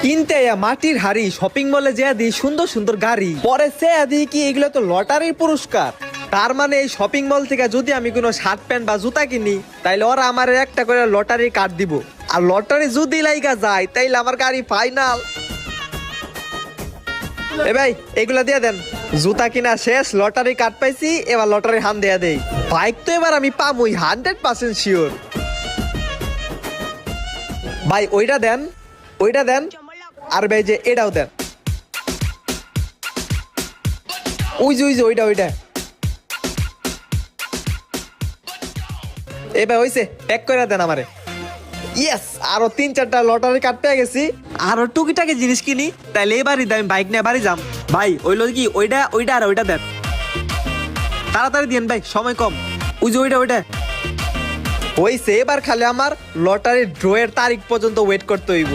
কিনতে মাটির হাড়ি শপিং মলে যে দিই সুন্দর সুন্দর গাড়ি, পরে সে দিই কি এগুলো তো লটারির পুরস্কার। তার মানে এই শপিং মল থেকে যদি আমি কোনো শার্ট প্যান্ট বা জুতা কিনি, তাইলে ওরা আমার একটা করে লটারির কার্ড দিব। আর লটারি যদি লাইগা যায় তাইলে আমার গাড়ি ফাইনাল। এ ভাই এগুলা দিয়ে দেন। জুতা কিনা শেষ, লটারি কার্ড পাইছি, এবার লটারি হান দেয়া দেই। বাইক তো এবার আমি পামুই 100% শিওর। ভাই ওইটা দেন, ওইটা দেন, আর ভাই যে এটাও দেন। ওই যে ওইটা ওইটা। এ ভাই হইছে, প্যাক করে দেন আমারে। ইয়েস, আরো 3-4টা লটারি কার্ড পেয়ে গেছি। আরো টুকিটাকি জিনিস কিনি, তাইলে এবারই আমি বাইক নিয়ে বাড়ি যাম। ভাই ওইলো কি ওইটা ওইটা আর ওইটা দেন, তাড়াতাড়ি দিন ভাই, সময় কম। ওই যে ওইটা ওইটা হইছে। এবার খালি আমার লটারির ড্রয়ের তারিখ পর্যন্ত ওয়েট করতে হইব।